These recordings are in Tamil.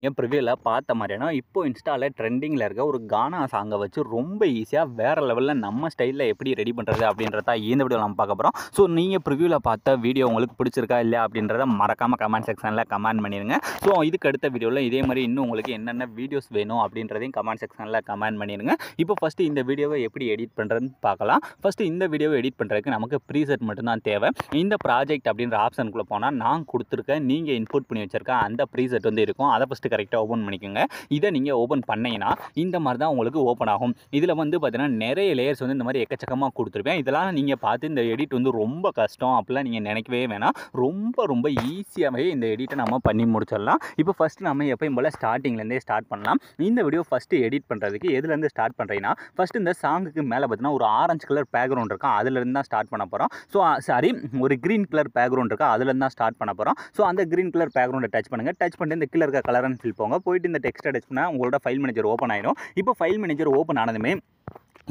என் ப்ரிவியூல பார்த்த மாதிரினா, இப்போ இன்ஸ்டால ட்ரெண்டிங்கில இருக்க ஒரு கானா சாங்க வச்சு ரொம்ப ஈஸியா வேற லெவல்ல நம்ம ஸ்டைல்ல எப்படி ரெடி பண்றது அப்படின்றத இந்த வீடியோல நம்ம பார்க்க போறோம். ஸோ நீங்க ப்ரிவியூல பார்த்த வீடியோ உங்களுக்கு பிடிச்சிருக்கா இல்லையா அப்படின்றத மறக்காம கமெண்ட் செக்ஷன்ல கமெண்ட் பண்ணிருங்க. ஸோ இதுக்கு அடுத்த வீடியோல இதே மாதிரி இன்னும் உங்களுக்கு என்னென்ன வீடியோஸ் வேணும் அப்படின்றதையும் கமெண்ட் செக்ஷன்ல கமெண்ட் பண்ணிருங்க. இப்போ ஃபர்ஸ்ட் இந்த வீடியோவை எப்படி எடிட் பண்றதுன்னு பார்க்கலாம். ஃபர்ஸ்ட் இந்த வீடியோவை எடிட் பண்றதுக்கு நமக்கு ப்ரீசெட் மட்டும் தான் தேவை. இந்த ப்ராஜெக்ட் அப்படின்ற ஆப்ஷனுக்குள்ள போனா நான் கொடுத்துருக்க நீங்க இன்புட் பண்ணி வச்சிருக்க அந்த ப்ரீசெட் வந்து இருக்கும். அதை ஃபர்ஸ்ட் கரெக்டாக ஓப்பன் பண்ணிக்கோங்க. இதை நீங்கள் ஓப்பன் பண்ணீங்கன்னா இந்த மாதிரி தான் உங்களுக்கு ஓப்பன் ஆகும். இதில் வந்து பார்த்தீங்கன்னா நிறைய லேயர்ஸ் வந்து இந்த மாதிரி எக்கச்சக்கமாக கொடுத்துருப்பேன். இதெல்லாம் நீங்கள் பார்த்து இந்த எடிட் வந்து ரொம்ப கஷ்டம் அப்படிலாம் நீங்கள் நினைக்கவே வேணாம். ரொம்ப ஈஸியாகவே இந்த எடிட்டை நம்ம பண்ணி முடிச்சிடலாம். இப்போ ஃபஸ்ட்டு நம்ம எப்பயும் போல் ஸ்டார்டிங்லேருந்தே ஸ்டார்ட் பண்ணலாம். இந்த வீடியோ ஃபஸ்ட்டு எடிட் பண்ணுறதுக்கு எதுலேருந்து ஸ்டார்ட் பண்ணுறீங்கன்னா ஃபஸ்ட்டு இந்த சாங்குக்கு மேலே பார்த்தீங்கன்னா ஒரு ஆரஞ்சு கலர் பேக்ரவுண்ட் இருக்கும். அதுலேருந்து தான் ஸ்டார்ட் பண்ண போகிறோம். ஒரு க்ரீன் கலர் பேக்ரவுண்ட் இருக்கா அதுலேருந்து தான் ஸ்டார்ட் பண்ண போகிறோம். ஸோ அந்த க்ரீன் கலர் பேக்ரவுண்டை டச் பண்ணுங்கள். டச் பண்ணிட்டு இந்த கீழே இருக்க கலர் அண்ட் ஃபில் போங்க. போயிட்டு இந்த டெக்ஸ்ட்டை டச் பண்ணால் உங்களோட ஃபைல் மேனேஜர் ஓப்பன் ஆயிடும். இப்போ ஃபைல் மேனேஜர் ஓப்பன் ஆனதுமே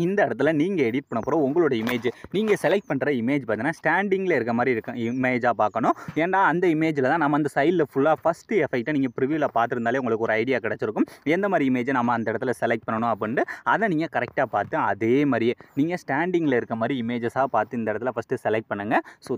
இந்த இடத்துல நீங்கள் எடிட் பண்ண போகிற உங்களோட இமேஜ் நீங்கள் செலக்ட் பண்ணுற இமேஜ் பார்த்தீங்கன்னா ஸ்டாண்டிங்கில் இருக்க மாதிரி இருக்கும் இமேஜாக பார்க்கணும். ஏன்னா அந்த இமேஜில் தான் நம்ம அந்த சைடில் ஃபுல்லாக ஃபஸ்ட்டு எஃபெக்ட்டை நீங்கள் ப்ரிவியூவில் பார்த்துருந்தாலே உங்களுக்கு ஒரு ஐடியா கிடச்சிருக்கும். எந்த மாதிரி இமேஜை நம்ம அந்த இடத்துல செலக்ட் பண்ணணும் அப்படின்ட்டு அதை நீங்கள் கரெக்டாக பார்த்து அதே மாதிரியே நீங்கள் ஸ்டாண்டிங்கில் இருக்க மாதிரி இமேஜஸாக பார்த்து இந்த இடத்துல ஃபஸ்ட்டு செலக்ட் பண்ணுங்கள். ஸோ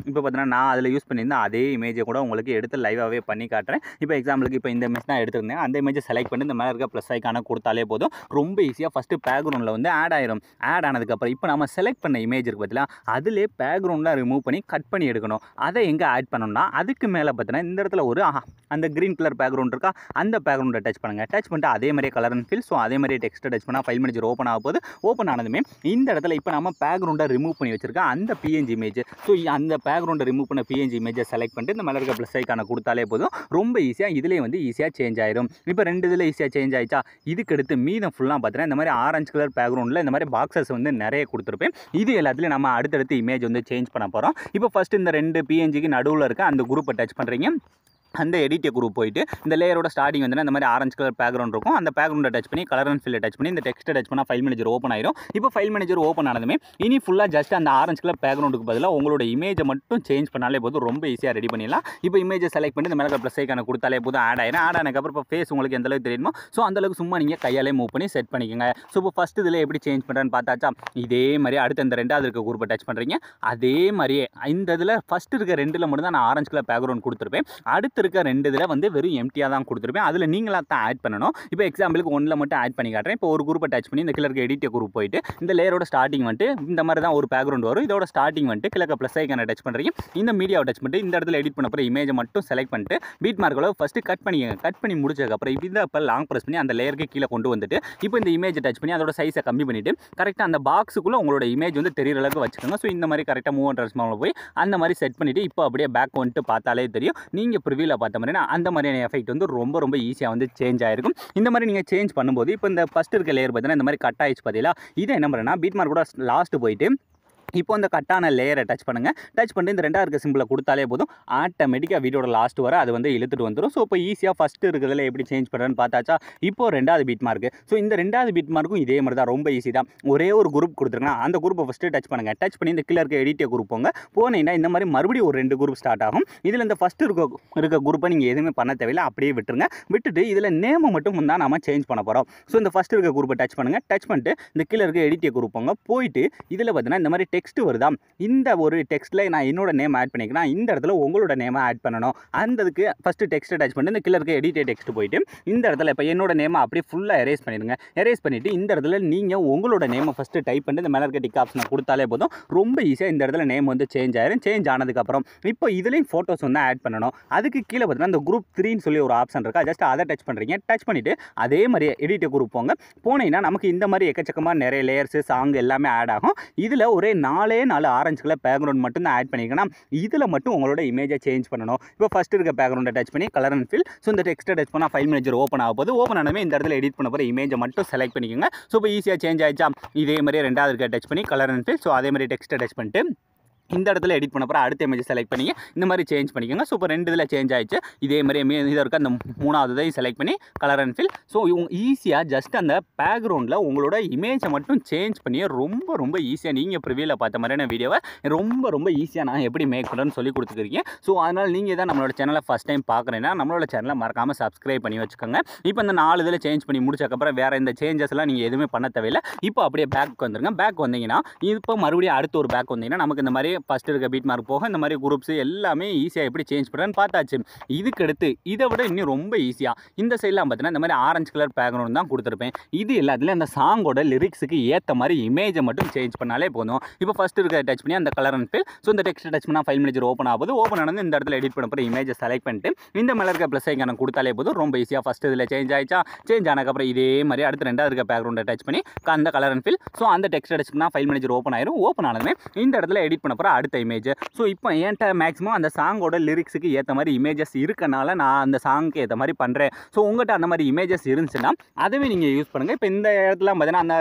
இப்போ பார்த்தீங்கன்னா நான் அதில் யூஸ் பண்ணியிருந்தேன் அதே இமேஜை கூட உங்களுக்கு எடுத்து லைவாகவே பண்ணி காட்டுறேன். இப்போ எக்ஸாம்பிளுக்கு இப்போ இந்த இமேஜ் தான் எடுத்துருந்தேன். அந்த இமேஜை செலக்ட் பண்ணி இந்த மேலே இருக்க ப்ளஸ் ஐக்கான கொடுத்தாலே போதும். ரொம்ப ஈஸியாக ஃபஸ்ட்டு பேக்ரவுண்டில் வந்து ஆட் ஆயிரும். ஆட் ஆனதுக்கப்புறம் இப்போ நம்ம செலக்ட் பண்ண இமேஜ் இருக்குது பார்த்தீங்களா, அதிலே பேக்ரவுண்டில் ரிமூவ் பண்ணி கட் பண்ணி எடுக்கணும். அதை எங்கே ஆட் பண்ணணும்னா அதுக்கு மேலே பார்த்தீங்கன்னா இந்த இடத்துல ஒரு அந்த க்ரீன் கலர் பேக்ரவுண்ட் இருக்கா அந்த பேக்ரவுண்டை டச் பண்ணுங்கள். டச் பண்ணிட்டு அதே மாதிரியே கலர் அண்ட் ஃபில். ஸோ அதே மாதிரியே டெக்ஸ்ட்டை டச் பண்ணால் ஃபைல் மேனேஜர் ஓப்பன் ஆக போது. ஓப்பன் ஆனதுமே இந்த இடத்துல இப்போ நம்ம பேக்ரவுண்டை ரிமூவ் பண்ணி வச்சிருக்கோம் அந்த பிஎன்ஜி இமேஜ். ஸோ அந்த பேக்ரவுண்டை ரிமூவ் பண்ண பிஎன்ஜி இமேஜை செலக்ட் பண்ணிட்டு இந்த மேலே இருக்க ப்ளஸ் ஐக்கான கொடுத்தாலே போதும். ரொம்ப ஈஸியாக இதிலே வந்து ஈஸியாக சேஞ்ச் ஆயிரும். இப்போ ரெண்டு இதில் ஈஸியாக சேஞ்ச் ஆயிடுச்சா. இதுக்கு அடுத்து மீதம் ஃபுல்லாக பார்த்தீங்கன்னா இந்த மாதிரி ஆரஞ்சு கலர் பேக்ரவுண்டில் இந்த மாதிரி பாக்ஸஸ் வந்து நிறைய கொடுத்துருப்பேன். இது எல்லாத்துலேயும் நம்ம அடுத்தடுத்து இமேஜ் வந்து சேஞ்ச் பண்ண போகிறோம். இப்போ ஃபஸ்ட்டு இந்த ரெண்டு பிஎன்ஜிக்கு நடுவில் இருக்க அந்த குரூப்பை டச் பண்ணுறீங்க. அந்த எடிட் குரூப் போயிட்டு இந்த லேயரோட ஸ்டார்டிங் வந்து இந்த மாதிரி ஆரஞ்சு கலர் பேக்ரவுண்ட் இருக்கும். அந்த பேக்ரவுண்டை டச் பண்ணி கலர் அண்ட் ஃபில்லை டச் பண்ணி இந்த டெக்ஸ்ட்டை டச் பண்ணால் ஃபைல் மேனேஜர் ஓப்பன் ஆயிரும். இப்போ ஃபைல் மேனேஜர் ஓப்பன் ஆனதுமே இனி ஃபுல்லாக ஜஸ்ட் அந்த ஆரஞ்சு கலர் பேக்ரவுண்டுக்கு பதிலாக உங்களோட இமேஜை மட்டும் சேஞ்ச் பண்ணாலே போதும். ரொம்ப ஈஸியாக ரெடி பண்ணிடலாம். இப்போ இமேஜை செலக்ட் பண்ணி இந்த மேலே ப்ளஸ் ஐக்கான கொடுத்தாலே போதும் ஆட் ஆயிரும். ஆட் ஆனதுக்கப்புறம் இப்போ ஃபேஸ் உங்களுக்கு எந்த அளவுக்கு தெரியுமோ ஸோ அந்தளவுக்கு சும்மா நீங்கள் கையாலே மூவ் பண்ணி செட் பண்ணிக்கோங்க. ஸோ இப்போ ஃபஸ்ட்டு இதில் எப்படி சேஞ்ச் பண்ணுறேன்னு பார்த்தாச்சா. இதே மாதிரி அடுத்த இந்த ரெண்டாவது இருக்க குரூப்பை டச் பண்ணுறீங்க. அதே மாதிரியே இந்த இதில் ஃபஸ்ட்டு இருக்க ரெண்டில் மட்டும் தான் நான் ஆரஞ்சு கலர் பேக்ரவுண்ட் கொடுத்துருப்பேன். அடுத்து இருக்க ரெண்டு இதில் வந்து வெறும் எம்டியாக தான் கொடுத்துருப்பேன். அதில் நீங்களாக தான் ஆட் பண்ணணும். இப்போ எக்ஸாம்பிளுக்கு ஒன்றில் மட்டும் ஆட் பண்ணி காட்டுறேன். இப்போ ஒரு குரூப்பை டச் பண்ணி இந்த கிழக்கு எடிட் குரூப் போயிட்டு இந்த லேயரோட ஸ்டார்டிங் வந்துட்டு இந்த மாதிரி தான் ஒரு பேக்ரவுண்ட் வரும். இதோட ஸ்டார்டிங் வந்துட்டு கிழக்கு ப்ளஸ் ஐக்கான டச் பண்ணுறீங்க. இந்த மீடியாவை டச் பண்ணிட்டு இந்த இடத்துல எடிட் பண்ண போகிற இமேஜை மட்டும் செலக்ட் பண்ணிட்டு பீட் மார்க்கில் ஃபஸ்ட்டு கட் பண்ணிக்கங்க. கட் பண்ணி முடிச்சதுக்கப்புறம் இதை இப்போ லாங் ப்ரெஸ் பண்ணி அந்த லேயருக்கு கீழே கொண்டு வந்துட்டு இப்போ இந்த இமேஜை டச் பண்ணி அதோட சைஸை கம்மி பண்ணிவிட்டு கரெக்டாக அந்த பாக்ஸுக்குள்ளே உங்களோட இமேஜ் வந்து தெரிகிற அளவுக்கு வச்சுக்கோங்க. ஸோ இந்த மாதிரி கரெக்டாக மூவ் அண்ட் ரெஸ்பான்ஸில் போய் அந்த மாதிரி செட் பண்ணிவிட்டு இப்போ அப்படியே பேக் வந்துட்டு பார்த்தாலே தெரியும். நீங்கள் ப்ரிவியூவில் பார்த்த மாதிரி அந்த மாதிரியான எஃபெக்ட் வந்து ரொம்ப ஈஸியாக வந்து சேஞ்ச் ஆயிருக்கும். இந்த மாதிரி நீங்கள் சேஞ்ச் பண்ணும்போது இப்போ இந்த ஃபஸ்ட் இருக்க லேயர் பார்த்தீங்கன்னா இந்த மாதிரி கட் ஆயிடுச்சு பார்த்தீங்களா. இதை என்ன பண்ணுறேன்னா பீட் மார்க் கூட லாஸ்ட்டு போயிட்டு இப்போ இந்த கட்டான லேயரை டச் பண்ணுங்கள். டச் பண்ணிட்டு இந்த ரெண்டாவது இருக்க சிம்பிளை கொடுத்தாலே போதும். ஆட்டோமேட்டிக்காக வீடியோட லாஸ்ட் வர அது வந்து இழுத்துட்டு வந்துடும். ஸோ இப்போ ஈஸியாக ஃபஸ்ட்டு இருக்கிறதுல எப்படி சேஞ்ச் பண்ணுறேன்னு பார்த்தாச்சா. இப்போ ரெண்டாவது பீட் மார்க்கு. ஸோ இந்த ரெண்டாவது பீட் மார்க்கும் இதே மாதிரி தான் ரொம்ப ஈஸி தான். ஒரே ஒரு குரூப் கொடுத்துருங்க. அந்த குரூப்பை ஃபஸ்ட்டு டச் பண்ணுங்கள். டச் பண்ணி இந்த கீழே இருக்க எடிட் குரூப் போங்க. போனீங்கன்னா இந்த மாதிரி மறுபடியும் ஒரு ரெண்டு குரூப் ஸ்டார்ட் ஆகும். இதில் இந்த ஃபஸ்ட்டு இருக்க குரூப்பை நீங்கள் எதுவுமே பண்ண தேவையில்லை. அப்படியே விட்டுருங்க. விட்டுட்டு இதில் நேமை மட்டும் தான் நம்ம சேஞ்ச் பண்ண போகிறோம். ஸோ இந்த ஃபஸ்ட்டு இருக்க குரூப்பை டச் பண்ணுங்கள். டச் பண்ணிட்டு இந்த கீழே இருக்க எடிட் குரூப் போங்க. போயிட்டு இதில் பார்த்தீங்கன்னா இந்த மாதிரி டெக்ஸ்ட் வருதா. இந்த ஒரு டெக்ஸ்ட்டில் நான் என்னோட நேம் ஆட் பண்ணிக்கிறேன். இந்த இடத்துல உங்களோட நேமை ஆட் பண்ணணும். அதுக்கு ஃபஸ்ட்டு டெக்ஸ்ட்டை டச் பண்ணிட்டு இந்த கீழே இருக்க எடிட் டெக்ஸ்ட் போயிட்டு இந்த இடத்துல இப்போ என்னோட நேமை அப்படியே ஃபுல்லாக எரேஸ் பண்ணிடுங்க. எரேஸ் பண்ணிவிட்டு இந்த இடத்துல நீங்கள் உங்களோட நேமை ஃபஸ்ட்டு டைப் பண்ணிட்டு இந்த மேலே இருக்க டிக் ஆப்ஷனை கொடுத்தாலே போதும். ரொம்ப ஈஸியாக இந்த இடத்துல நேம் வந்து சேஞ்ச் ஆயிரும். சேஞ்ச் ஆனதுக்கப்புறம் இப்போ இதுலேயும் ஃபோட்டோஸ் வந்து ஆட் பண்ணணும். அதுக்கு கீழே பார்த்தீங்கன்னா இந்த குரூப் 3ன்னு சொல்லி ஒரு ஆப்ஷன் இருக்கா. ஜஸ்ட் அதை டச் பண்ணுறீங்க. டச் பண்ணிவிட்டு அதே மாதிரி எடிட் குரூப் போங்க. போனீங்கன்னா நமக்கு இந்த மாதிரி எக்கச்சக்கமாக நிறைய லேயர்ஸு சாங் எல்லாமே ஆட் ஆகும். இதில் ஒரே 4 ஆரஞ்சு கலர் பேக்ரவுண்ட் மட்டும் தான் ஆட் பண்ணிக்கணும். இதில் மட்டும் உங்களோட இமேஜை சேஞ்ச் பண்ணணும். இப்போ ஃபஸ்ட் இருக்க பேக்ரவுண்டை டச் பண்ணி கலர் அண்ட் ஃபில். ஸோ இந்த டெக்ஸ்ட்டை டச் பண்ணால் ஃபைல் மேனேஜர் ஓப்பன் ஆக போது. ஓப்பன் ஆனவே இந்த இடத்துல எடிட் பண்ண போகிற இமேஜை மட்டும் செலக்ட் பண்ணிக்கோங்க. ஸோ இப்போ ஈஸியாக சேஞ்ச் ஆயிடுச்சா. இதே மாதிரி ரெண்டாவது இருக்க டச் பண்ணி கலர் அண்ட் ஃபில். ஸோ அதே மாதிரி டெக்ஸ்ட்டை டச் பண்ணிட்டு இந்த இடத்துல எடிட் பண்ண போகிற அடுத்த இமேஜ் செலக்ட் பண்ணி இந்த மாதிரி சேஞ்ச் பண்ணிக்கோங்க. ஸோ இப்போ 2 இதில் சேஞ்ச் ஆயிடுச்சு. இதே மாதிரி இதை இருக்க அந்த 3வது இதை செலக்ட் பண்ணி கலர் அண்ட் ஃபில். ஸோ இவங்க ஈஸியாக ஜஸ்ட் அந்த பேக்ரவுண்டில் உங்களோட இமேஜை மட்டும் சேஞ்ச் பண்ணி ரொம்ப ஈஸியாக நீங்கள் ப்ரிவியூவில் பார்த்த மாதிரியான வீடியோவை ரொம்ப ஈஸியாக நான் எப்படி மேக் பண்ணுறேன்னு சொல்லி கொடுத்துருக்கீங்க. ஸோ அதனால் நீங்கள் தான் நம்மளோட சேனலை ஃபஸ்ட் டைம் பார்க்குறேன்னா நம்மளோட சேனலை மறக்காமல் சப்ஸ்கிரைப் பண்ணி வச்சுக்கோங்க. இப்போ இந்த 4 இதில் சேஞ்ச் பண்ணி முடிச்சக்கப்புறம் வேறு இந்த சேஞ்சஸ்லாம் நீங்கள் எதுவுமே பண்ண தேவையில்லை. இப்போ அப்படியே பேக் வந்துருங்க. பேக் வந்தீங்கன்னா இப்போ மறுபடியும் அடுத்த ஒரு பேக் வந்தீங்கன்னா நமக்கு இந்த மாதிரி ஃபஸ்ட்டு இருக்க பீட் மார்க் போக இந்த மாதிரி குரூப்ஸ் எல்லாமே ஈஸியாக எப்படி சேஞ்ச் பண்ணுறேன்னு பார்த்தாச்சு. இதுக்கு அடுத்து இதை விட இன்னும் ரொம்ப ஈஸியாக இந்த சைட்லாம் பார்த்தீங்கன்னா இந்த மாதிரி ஆரஞ்சு கலர் பேக்ரவுண்ட் தான் கொடுத்துருப்பேன். இது எல்லாத்துலேயும் அந்த சாங்கோட லிரிக்ஸுக்கு ஏற்ற மாதிரி இமேஜை மட்டும் சேஞ்ச் பண்ணாலே போதும். இப்போ ஃபஸ்ட்டு இருக்க டச் பண்ணி அந்த கலர் அண்ட் ஃபில். ஸோ இந்த டெக்ஸ்ட் டச் பண்ணால் ஃபைல் மேனேஜர் ஓப்பன் ஆகுது. ஓப்பன் ஆனது இந்த இடத்துல எடிட் பண்ண போகிற இமேஜை செலக்ட் பண்ணிட்டு இந்த மேலே இருக்க ப்ளஸ் ஐக்கான கொடுத்தாலே போதும். ரொம்ப ஈஸியாக ஃபஸ்ட்டு இதில் சேஞ்ச் ஆயிடுச்சா. சேஞ்ச் ஆனதுக்கப்புறம் இதே மாதிரி அடுத்து 2வது இருக்க பேக்ரவுண்டை டச் பண்ணி அந்த கலர் அண்ட் ஃபில். ஸோ அந்த டெக்ஸ்ட் டச் பண்ணால் ஃபைல் மேனேஜர் ஓப்பன் ஆயிரும். ஓப்பன் ஆனதுமே இந்த இடத்துல எடிட் பண்ண போகிற அடுத்த இமேஜ். ஸோ இப்போ என்கிட்ட மேக்ஸிமம் அந்த சாங்கோட லிரிக்ஸுக்கு ஏற்ற மாதிரி இமேஜஸ் இருக்கனால நான் அந்த சாங்க்கு ஏற்ற மாதிரி பண்ணுறேன். ஸோ உங்கள்கிட்ட அந்த மாதிரி இமேஜஸ் இருந்துச்சுன்னா அதுவே நீங்கள் யூஸ் பண்ணுங்கள். இப்போ இந்த இடத்துல பார்த்தீங்கன்னா அந்த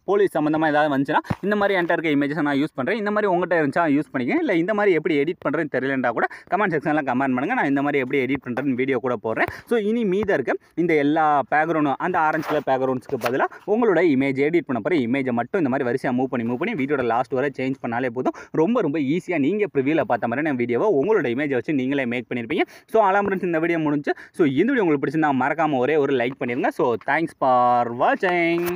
போலீஸ் சம்மந்தமாக ஏதாவது வந்துச்சுன்னா இந்த மாதிரி என்கிட்ட இருக்க இமேஜஸ் நான் யூஸ் பண்ணுறேன். இந்த மாதிரி உங்கள்கிட்ட இருந்துச்சா யூஸ் பண்ணிக்கேன். இல்லை இந்த மாதிரி எப்படி எடிட் பண்ணுறேன்னு தெரியலண்டா கூட கமெண்ட் செக்ஷனில் கமெண்ட் பண்ணுங்கள். நான் இந்த மாதிரி எப்படி எடிட் பண்ணுறேன்னு வீடியோ கூட போடுறேன். ஸோ இனி மீத இருக்க இந்த எல்லா பேக்ரவுண்டும் அந்த ஆரஞ்சு கலர் பேக்ரவுண்ட்ஸ்க்கு பதிலாக உங்களோட இமேஜ் எடிட் பண்ண போகிற இமேஜை மட்டும் இந்த மாதிரி வரிசையாக மூவ் பண்ணி வீடியோட லாஸ்ட் வரை சேஞ்ச் பண்ணாலே போதும். ரொம்ப ஈஸியாக நீங்கள் ப்ரிவியூவில் பார்த்த மாதிரி வீடியோவை உங்களோட இமேஜை வச்சு நீங்களே மேக் பண்ணியிருப்பீங்க. ஸோ ஆலாமரன்ஸ் இந்த வீடியோ முடிஞ்சு. ஸோ இந்த வீடியோ உங்களுக்கு பிடிச்சிருந்தா மறக்காமல் ஒரே ஒரு லைக் பண்ணிடுங்க. ஸோ தேங்க்ஸ் ஃபார் வாட்சிங்.